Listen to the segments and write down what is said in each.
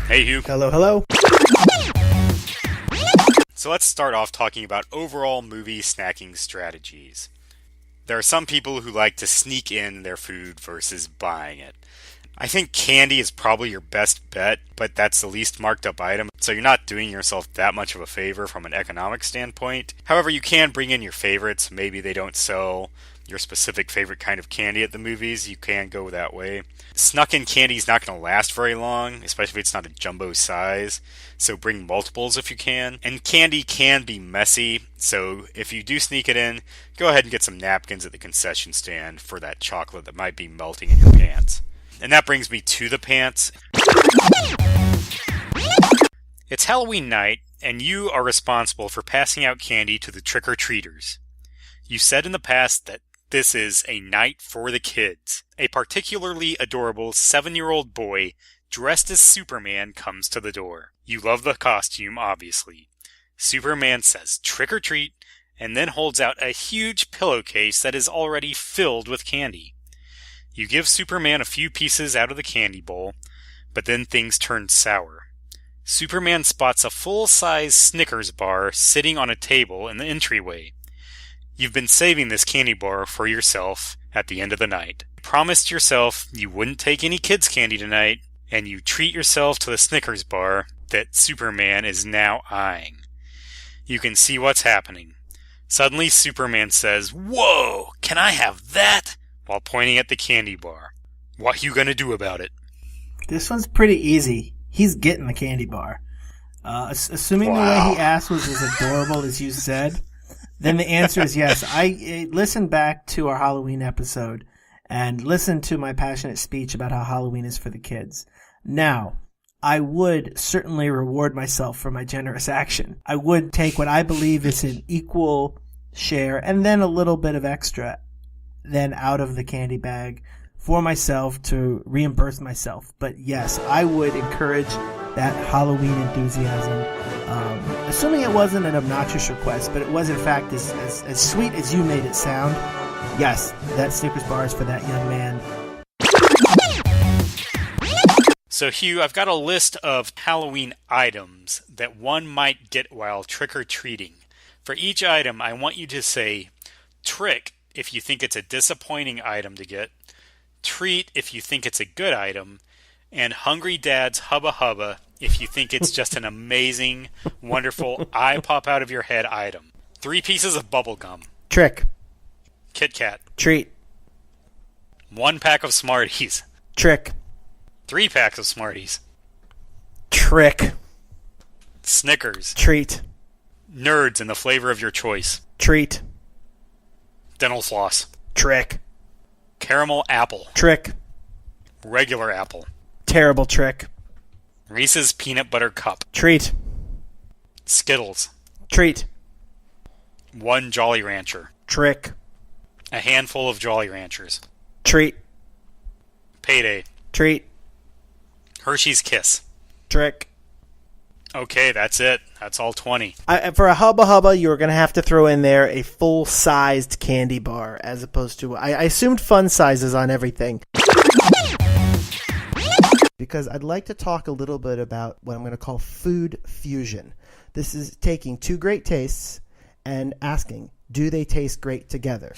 Hey, Hugh. Hello, hello. So let's start off talking about overall movie snacking strategies. There are some people who like to sneak in their food versus buying it. I think candy is probably your best bet, but that's the least marked up item, so you're not doing yourself that much of a favor from an economic standpoint. However, you can bring in your favorites. Maybe they don't sell your specific favorite kind of candy at the movies. You can go that way. Snuck in candy is not going to last very long, especially if it's not a jumbo size, so bring multiples if you can. And candy can be messy, so if you do sneak it in, go ahead and get some napkins at the concession stand for that chocolate that might be melting in your pants. And that brings me to the pants. It's Halloween night, and you are responsible for passing out candy to the trick-or-treaters. You said in the past that this is a night for the kids. A particularly adorable 7-year-old boy dressed as Superman comes to the door. You love the costume, obviously. Superman says trick or treat, and then holds out a huge pillowcase that is already filled with candy. You give Superman a few pieces out of the candy bowl, but then things turn sour. Superman spots a full-size Snickers bar sitting on a table in the entryway. You've been saving this candy bar for yourself at the end of the night. You promised yourself you wouldn't take any kids' candy tonight, and you treat yourself to the Snickers bar that Superman is now eyeing. You can see what's happening. Suddenly Superman says, "Whoa, can I have that?" while pointing at the candy bar. What you gonna do about it? This one's pretty easy. He's getting the candy bar. Assuming the way he asked was as adorable as you said, then the answer is yes. I listened back to our Halloween episode and listened to my passionate speech about how Halloween is for the kids. Now, I would certainly reward myself for my generous action. I would take what I believe is an equal share and then a little bit of extra then out of the candy bag for myself to reimburse myself. But yes, I would encourage that Halloween enthusiasm. Assuming it wasn't an obnoxious request, but it was in fact as sweet as you made it sound. Yes, that Snickers bar is for that young man. So Hugh, I've got a list of Halloween items that one might get while trick-or-treating. For each item, I want you to say trick if you think it's a disappointing item to get, treat if you think it's a good item, and Hungry Dad's Hubba Hubba if you think it's just an amazing, wonderful, eye-pop-out-of-your-head item. 3 pieces of bubble gum. Trick. Kit Kat. Treat. 1 pack of Smarties. Trick. 3 packs of Smarties. Trick. Snickers. Treat. Nerds in the flavor of your choice. Treat. Dental floss. Trick. Caramel apple. Trick. Regular apple. Terrible trick. Reese's peanut butter cup. Treat. Skittles. Treat. 1 Jolly Rancher. Trick. A handful of Jolly Ranchers. Treat. Payday. Treat. Hershey's Kiss. Trick. Okay, that's it. That's all 20. For a Hubba Hubba, you were going to have to throw in there a full-sized candy bar, as opposed to... I assumed fun sizes on everything. Because I'd like to talk a little bit about what I'm going to call food fusion. This is taking 2 great tastes and asking, do they taste great together?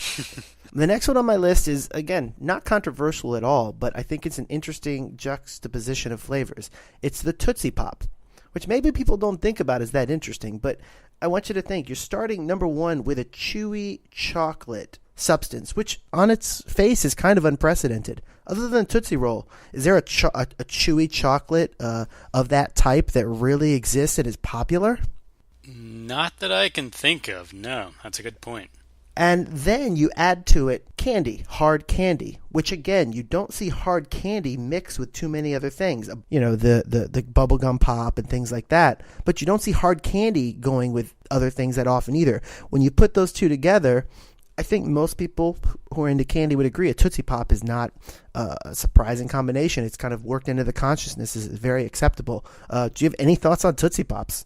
The next one on my list is, again, not controversial at all, but I think it's an interesting juxtaposition of flavors. It's the Tootsie Pop, which maybe people don't think about as that interesting, but I want you to think. You're starting, number one, with a chewy chocolate substance, which on its face is kind of unprecedented. Other than Tootsie Roll, is there a chewy chocolate of that type that really exists and is popular? Not that I can think of, no. That's a good point. And then you add to it candy, hard candy, which again, you don't see hard candy mixed with too many other things. You know, the bubblegum pop and things like that. But you don't see hard candy going with other things that often either. When you put those two together, I think most people who are into candy would agree a Tootsie Pop is not a surprising combination. It's kind of worked into the consciousness, is very acceptable. Do you have any thoughts on Tootsie Pops?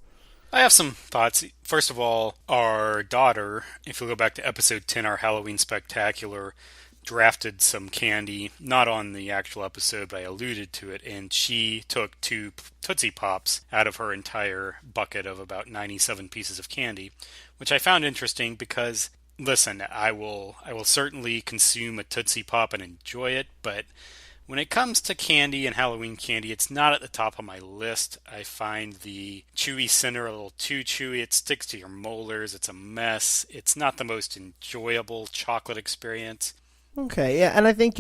I have some thoughts. First of all, our daughter, if we go back to episode 10, our Halloween Spectacular, drafted some candy, not on the actual episode, but I alluded to it, and she took 2 Tootsie Pops out of her entire bucket of about 97 pieces of candy, which I found interesting because, listen, I will certainly consume a Tootsie Pop and enjoy it, but when it comes to candy and Halloween candy, it's not at the top of my list. I find the chewy center a little too chewy. It sticks to your molars. It's a mess. It's not the most enjoyable chocolate experience. Okay, yeah, and I think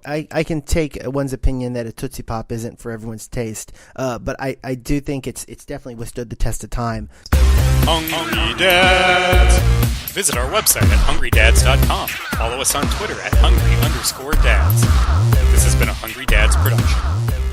I can take one's opinion that a Tootsie Pop isn't for everyone's taste, but I do think it's definitely withstood the test of time. Hungry Dads! Visit our website at hungrydads.com. Follow us on Twitter at hungry_dads. This has been a Hungry Dads production.